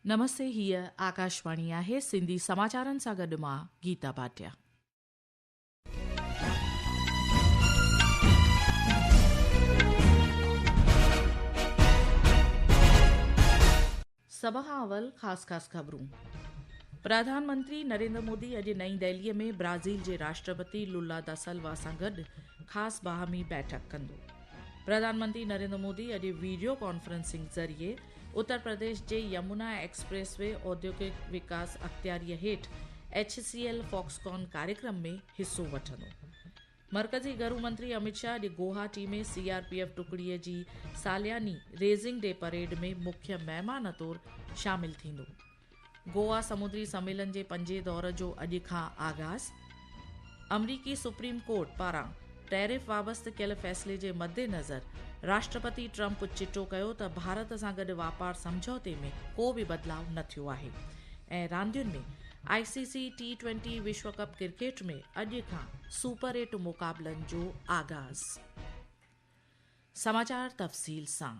नमस्ते, हीअ आकाशवाणी आहे। सिंधी समाचारनि सां गॾु मां गीता भाटिया। सभ खां अवल ख़ासि ख़बरूं। प्रधानमंत्री नरेंद्र मोदी अॼु नईं दिल्लीअ में ब्राज़ील जे राष्ट्रपति लुला दा सिल्वा सां गॾु ख़ासि बाहमी बैठक कंदो। प्रधानमंत्री नरेंद्र मोदी अॼु वीडियो कॉन्फ्रेंसिंग ज़रिए उत्तर प्रदेश जे यमुना एक्सप्रेसवे औद्योगिक विकास अख़्तियारीअ हेठि HCL फॉक्सकॉन कार्यक्रम में हिस्सो वठंदो। मरकज़ी गृह मंत्री अमित शाह अॼु गुवाहाटी में CRPF टुकड़ीअ जी सालियानी रेज़िंग डे परेड में मुख्य महिमान तौरु शामिल थींदो। गोवा समुद्री सम्मेलन जे 5 दौर जो अॼु खां आगाज़। अमरीकी सुप्रीम कोर्ट पारां टैरिफ वाबस्तु कयल फ़ैसिले जे मद्देनज़र राष्ट्रपति ट्रंप चिटो कयो त भारत सां गॾु वापार समझौते में को बि बदिलाव न थियो आहे। ऐं रांदियुनि में ICC T20 विश्व कप क्रिकेट में अॼु खां सुपर 8 मुक़ाबलनि जो आगाज़। समाचार तफ़सील सां।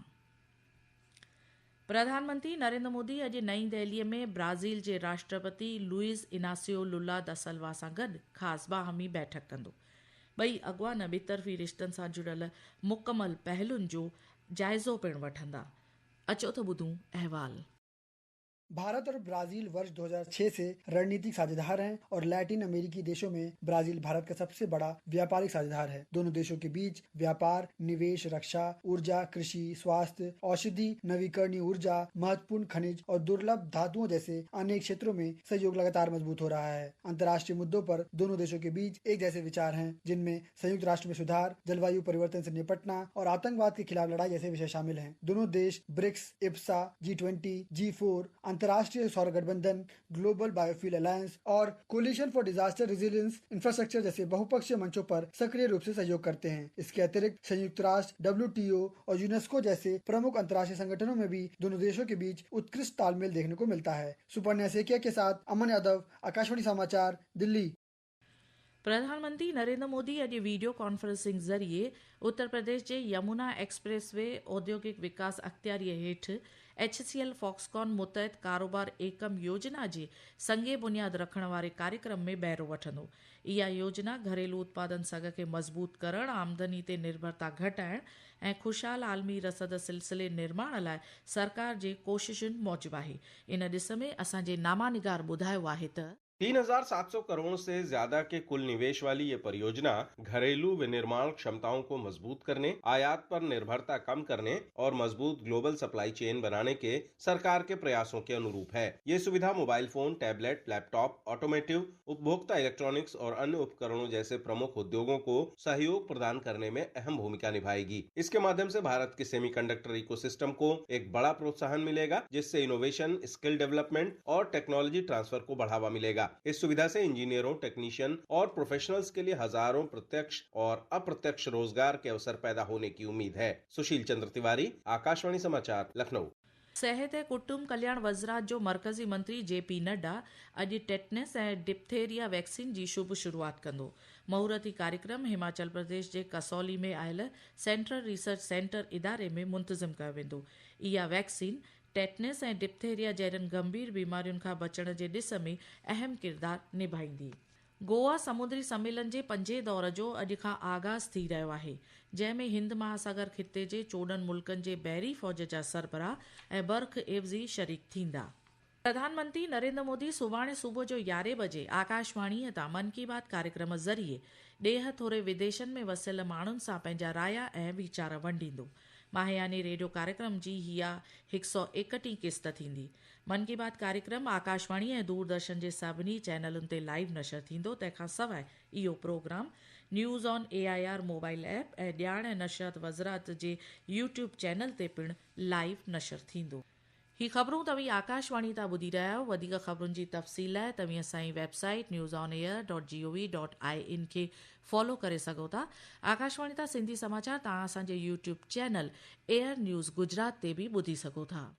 प्रधानमंत्री नरेंद्र मोदी अॼु नईं दिल्लीअ में ब्राज़ील जे राष्ट्रपति लुइस इनासियो लुला दा सिल्वा सां गॾु ख़ासि बाहमी बैठक कंदो। ॿई अॻवान ॿितरफ़ी रिश्तनि सां जुड़ियल मुकमल पहलुनि जो जाइज़ो पिणु वठंदा। अचो त ॿुधूं अहवाल। भारत और ब्राजील वर्ष 2006 से रणनीतिक साझेदार हैं और लैटिन अमेरिकी देशों में ब्राजील भारत का सबसे बड़ा व्यापारिक साझेदार है। दोनों देशों के बीच व्यापार, निवेश, रक्षा, ऊर्जा, कृषि, स्वास्थ्य, औषधि, नवीकरणीय ऊर्जा, महत्वपूर्ण खनिज और दुर्लभ धातुओं जैसे अनेक क्षेत्रों में सहयोग लगातार मजबूत हो रहा है। अंतर्राष्ट्रीय मुद्दों पर दोनों देशों के बीच एक जैसे विचार हैं, जिनमें संयुक्त राष्ट्र में सुधार, जलवायु परिवर्तन से निपटना और आतंकवाद के खिलाफ लड़ाई जैसे विषय शामिल हैं। दोनों देश ब्रिक्स, IPSA, G20, G4, अंतर्राष्ट्रीय सौर गठबंधन, ग्लोबल बायोफ्यूल अलायंस और coalition for disaster resilience infrastructure जैसे बहुपक्षीय मंचों पर सक्रिय रूप से सहयोग करते हैं। इसके अतिरिक्त संयुक्त राष्ट्र, WTO और यूनेस्को जैसे प्रमुख अंतर्राष्ट्रीय संगठनों में भी दोनों देशों के बीच उत्कृष्ट तालमेल देखने को मिलता है। सुपर्णा सेकिया के साथ अमन यादव, आकाशवाणी समाचार, दिल्ली। प्रधानमंत्री नरेंद्र मोदी अॼु वीडियो कॉन्फ्रेंसिंग ज़रिए उत्तर प्रदेश जे यमुना एक्सप्रेसवे औद्योगिक विकास अख़्तियारीअ हेठि HCL फॉक्सकॉन मुतहद कारोबार एकम योजना जे संगे बुनियाद रखण वारे कार्यक्रम में बहिरो वठंदो। इहा योजना घरेलू उत्पादन सघ खे मज़बूत करण, आमदनी ते निर्भरता घटाइण ऐं खुशहाल आलमी रसद सिलसिले निर्माण लाइ सरकार जे कोशिशुनि मूजिबि आहे। इन ॾिस में असांजे नामानिगार ॿुधायो आहे त 3,700 करोड़ से ज्यादा के कुल निवेश वाली ये परियोजना घरेलू विनिर्माण क्षमताओं को मजबूत करने, आयात पर निर्भरता कम करने और मजबूत ग्लोबल सप्लाई चेन बनाने के सरकार के प्रयासों के अनुरूप है। ये सुविधा mobile phone, tablet, laptop, automotive, उपभोक्ता इलेक्ट्रॉनिक्स और अन्य उपकरणों जैसे प्रमुख उद्योगों को सहयोग प्रदान करने में अहम भूमिका निभाएगी। इसके माध्यम से भारत के सेमीकंडक्टर इकोसिस्टम को एक बड़ा प्रोत्साहन मिलेगा, जिससे इनोवेशन, स्किल डेवलपमेंट और टेक्नोलॉजी ट्रांसफर को बढ़ावा मिलेगा। इस सुविधा से इंजीनियरों, टेक्नीशियन और प्रोफेशनल्स के लिए हजारों प्रत्यक्ष और अप्रत्यक्ष रोजगार के अवसर पैदा होने की उम्मीद है। सुशील चंद्र तिवारी, आकाशवाणी समाचार, लखनऊ। सेहत ऐं कुटुंब कल्याण वज़रात जो मरकज़ी मंत्री JP नड्डा अॼु टेटनस ऐं डिप्थेरिया वैक्सीन जी शुभ शुरूआत कंदो। महूरती कार्यक्रम हिमाचल प्रदेश जे कसौली में आयल सेंट्रल रिसर्च सेंटर इदारे में मुंतज़िम कयो वेंदो। इहा वैक्सीन टेटनस ऐं डिप्थेरिया जहिड़नि गंभीर बीमारियुनि खां बचण जे ॾिस में अहम किरदारु निभाईंदी। गोवा समुद्री सम्मेलन जे 5 दौर जो अॼु खां आगाज़ थी रहियो आहे, जंहिं में हिंद महासागर ख़िते जे 14 मुल्कनि जे बहरी फ़ौज जा सरबराह ऐं बर्ख एवज़ी शरीक थींदा। प्रधानमंत्री नरेंद्र मोदी सुभाणे सुबुह जो 11 बजे आकाशवाणीअ तां मन की बात कार्यक्रम ज़रिए ॾेह थोरे विदेशनि में वसियल माण्हुनि सां पंहिंजा राया ऐं वीचार वंडींदो। माहियानी रेडियो कार्यक्रम जी हीअ 101टीं क़िस्त थींदी। मन की बात कार्यक्रम आकाशवाणी ऐं दूरदर्शन जे सभिनी चैनलुनि ते लाइव नशर थींदो। तंहिंखां सवाइ इहो program news on AIR mobile app ऐं ॼाण ऐं नशरियात वज़रात जे YouTube चैनल ते पिणु लाइव नशर थींदो। ही ख़बरूं तव्हीं आकाशवाणी तां ॿुधी रहिया आहियो। वधीक ख़बरुनि जी तफ़सील लाइ तव्हीं असांजी वेबसाइट newsonair.gov.in खे फॉलो करे सघो था। आकाशवाणी तां सिंधी समाचार तव्हां असांजे YouTube channel air news Gujarat ते बि ॿुधी सघो था।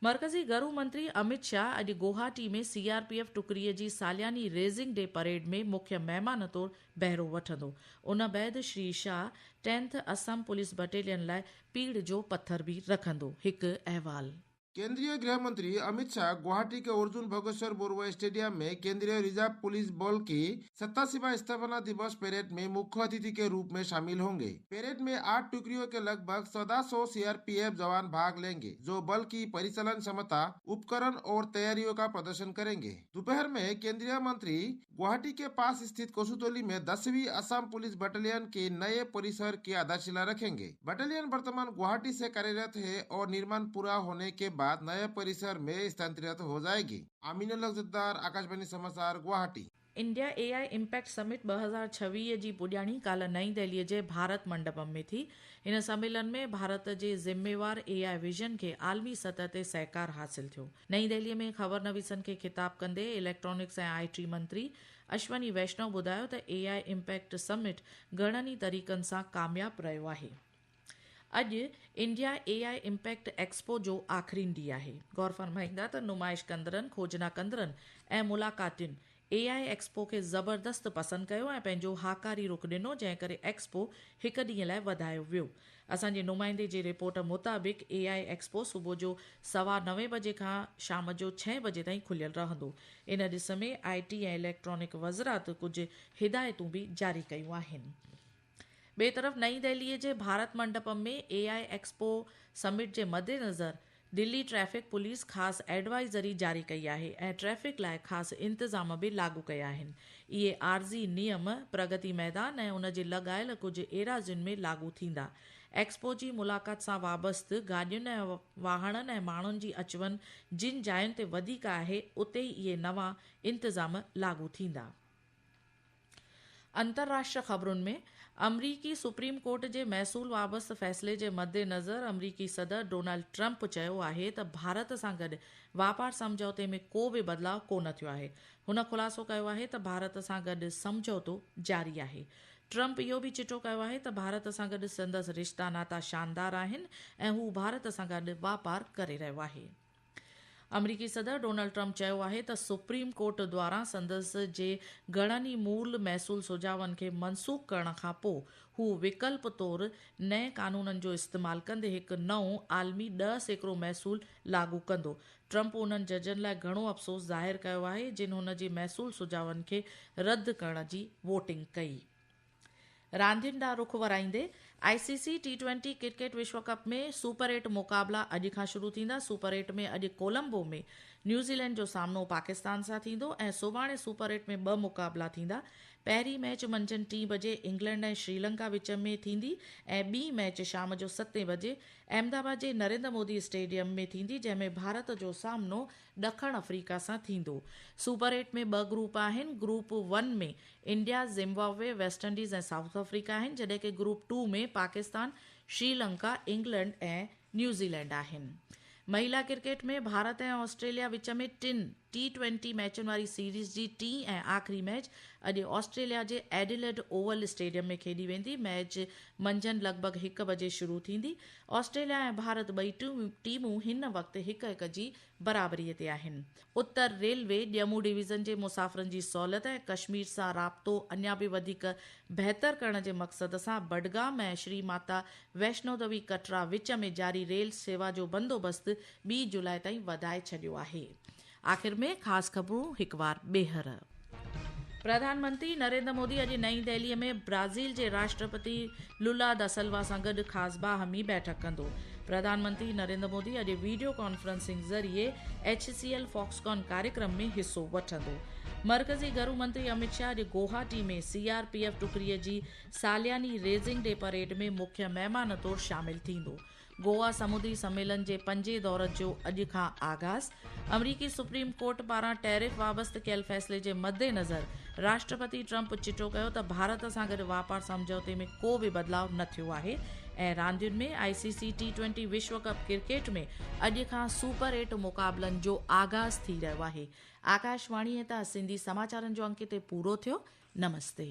मरकज़ी गृह मंत्री अमित शाह अॼु गुवाहाटी में सीआरपीएफ टुकड़ीअ जी सालियानी रेज़िंग डे परेड में मुख्य महिमान तौरु बहिरो वठंदो। उन बैदि Shri Shah 10th Assam police battalion लाइ पीड़ जो पत्थर भी रखंदो। हिकु अहवाल। केंद्रीय गृह मंत्री अमित शाह गुवाहाटी के अर्जुन भोगेश्वर बोरवा स्टेडियम में केंद्रीय रिजर्व पुलिस बल की 87वां स्थापना दिवस परेड में मुख्य अतिथि के रूप में शामिल होंगे। परेड में 8 टुकड़ियों के लगभग 1400 सीआरपीएफ जवान भाग लेंगे, जो बल की परिचालन क्षमता, उपकरण और तैयारियों का प्रदर्शन करेंगे। दोपहर में केंद्रीय मंत्री गुवाहाटी के पास स्थित कोसुतोली में 10वीं असम पुलिस बटालियन के नए परिसर की आधारशिला रखेंगे। बटालियन वर्तमान गुवाहाटी से कार्यरत है और निर्माण पूरा होने के बाद नए परिसर में स्थानांतरित हो जाएगी। आमीनुल हक ज़द्दार, आकाशवाणी समाचार, Guwahati. India AI impact summit 2026 जी पुॼाणी काल्ह नई दिल्लीअ जे भारत मंडपम में थी। इन सम्मेलन में भारत जे ज़िम्मेवार एआई विजन खे आलमी सतह ते सहकार हासिल थियो। नई दिल्लीअ में ख़बरनवीसनि खे ख़िताब कंदे इलेक्ट्रॉनिक्स ऐं आईटी मंत्री अश्वनी वैष्णव ॿुधायो त एआई इम्पैक्ट समिट घणनि ई तरीक़नि सां कामयाब रहियो आहे। अॼु इंडिया एआई इम्पैक्ट एक्सपो जो आख़िरी ॾींहुं आहे। गौर फरमाईंदा त नुमाइश कंदड़नि, खोजना कंदड़नि ऐं मुलाक़ातियुनि एआई एक्सपो खे ज़बरदस्त पसंदि कयो ऐं पंहिंजो हाकारी रुख ॾिनो, जंहिं करे एक्सपो हिकु ॾींहं लाइ वधायो वियो। असांजे नुमाइंदे जी रिपोर्ट मुताबिक़ एआई एक्सपो सुबुह जो 9:15 बजे खां शाम जो 6 बजे ताईं खुलियल रहंदो। इन ॾिस में आईटी ऐं इलेक्ट्रॉनिक वज़रात कुझु हिदायतूं बि जारी कयूं आहिनि। ॿिए तरफ़ नई दिल्लीअ जे भारत मंडपम में एआई एक्सपो समिट जे मद्देनज़र दिल्ली ट्रैफ़िक पुलिस ख़ासि एडवाइज़री जारी कई आहे ऐं ट्रैफ़िक लाइ ख़ासि इंतज़ाम बि लागू कया आहिनि। इहे आर्ज़ी नियम प्रगति मैदान ऐं उन जे लॻायल कुझु एराज़ियुनि में लागू थींदा। एक्सपो जी मुलाक़ात सां वाबस्तु गाॾियुनि ऐं वाहननि ऐं माण्हुनि जी अचवञ जिन जायुनि ते वधीक आहे, उते ई इहे नवां इंतज़ाम लागू थींदा। अंतर्राष्ट्रीय ख़बरुनि में अमरीकी सुप्रीम कोर्ट जे महसूल वाबस्तु फ़ैसिले जे मद्देनज़र अमरीकी सदर डोनाल्ड ट्रंप चयो आहे त भारत सां गॾु वापार समझौते में को बि बदिलाव कोन थियो आहे। हुन ख़ुलासो कयो आहे त भारत सां गॾु समझौतो जारी आहे। ट्रंप इहो बि चिटो कयो आहे त भारत सां गॾु संदसि रिश्ता नाता शानदार आहिनि ऐं हू भारत सां गॾु वापार करे रहियो आहे। अमरीकी सदर डोनाल्ड ट्रंप चयो आहे त सुप्रीम कोर्ट द्वारा संदसि जे घणनि ई मूल महसूल सुझावनि खे मनसूख़ करण खां पोइ हू विकल्प तौरु नए कानूननि जो इस्तेमालु कंदे हिकु नओं आलमी 10% महसूल लागू कंदो। ट्रंप उन्हनि जजनि लाइ घणो अफ़सोस ज़ाहिरु कयो आहे जिन हुन जे महसूल सुझावनि खे रद्द करण जी वोटिंग कई। रांदियुनि ॾांहुं रुख वराईंदे आईसीसी T20 क्रिकेट विश्व कप में सुपर 8 मुक़ाबला अॼु खां शुरू थींदा। सुपर 8 में अॼु कोलंबो में न्यूज़ीलैंड जो सामनो पाकिस्तान सां थींदो ऐं सुभाणे सुपर 8 में 2 मुक़ाबला थींदा। पहिरीं मैच मंझंदि 3 बजे इंग्लैंड ऐं श्रीलंका विच में थींदी ऐं ॿी मैच शाम जो 7 बजे अहमदाबाद जे नरेंद्र मोदी स्टेडियम में थींदी, जंहिंमें भारत जो सामनो ॾखण अफ्रीका सां थींदो। सुपर 8 में 2 ग्रुप आहिनि। ग्रुप 1 में इंडिया, ज़िम्बाब्वे, वेस्ट इंडीज़ ऐं साउथ अफ्रीका आहिनि, जॾहिं कि ग्रुप 2 में पाकिस्तान, श्रीलंका, इंग्लैंड ऐं न्यूज़ीलैंड आहिनि। महिला क्रिकेट में भारत ऐं ऑस्ट्रेलिया विच में 3 T20 मैचुनि वारी सीरीज़ जी 3 ऐं आख़िरी मैच अॼु ऑस्ट्रेलिया जे एडिलेड ओवल स्टेडियम में खेॾी वेंदी। मैच मंझंदि लॻभॻि 1 बजे शुरू थींदी। ऑस्ट्रेलिया ऐं भारत ॿई टीमूं हिन वक़्तु 1-1 जी बराबरीअ ते आहिनि। उत्तर रेलवे ॼमू डिवीज़न जे मुसाफ़िरनि जी सहूलियत ऐं कश्मीर सां राब्तो अञा बि वधीक बहितर करण जे मक़सद सां बडगाम ऐं श्री माता वैष्णो देवी कटरा विच में जारी रेल सेवा जो बंदोबस्तु 2 जुलाई ताईं वधाए छॾियो आहे। आख़िर में ख़ासि ख़बरूं हिकु बार ॿीहर। प्रधानमंत्री नरेंद्र मोदी अॼु नई दिल्लीअ में ब्राज़ील जे राष्ट्रपति लुला दा सिल्वा सां गॾु ख़ासि बाहमी बैठक कंदो। प्रधानमंत्री नरेंद्र मोदी अॼु वीडियो कॉन्फ्रेंसिंग ज़रिए HCL फॉक्सकॉन कार्यक्रम में हिसो वठंदो। मरकज़ी गृह मंत्री अमित शाह अॼु गुवाहाटी में CRPF टुकड़ीअ जी सालियानी रेज़िंग डे परेड में मुख्य महिमान तौरु शामिल थींदो। गोवा समुद्री सम्मेलन जे 5 दौर जो अॼु खां आगाज़। अमरीकी सुप्रीम कोर्ट पारां टैरिफ वाबस्तु कयल फ़ैसिले जे मद्देनज़र राष्ट्रपति ट्रंप चिटो कयो त भारत सां गॾु वापार समझौते में को बि बदिलाव न थियो आहे। ऐं रांदियुनि में ICC T20 विश्व कप क्रिकेट में अॼु खां सुपर 8 मुक़ाबलनि जो आगाज़ थी रहियो आहे। आकाशवाणी तां सिंधी समाचारनि जो अंक ते पूरो थियो। नमस्ते।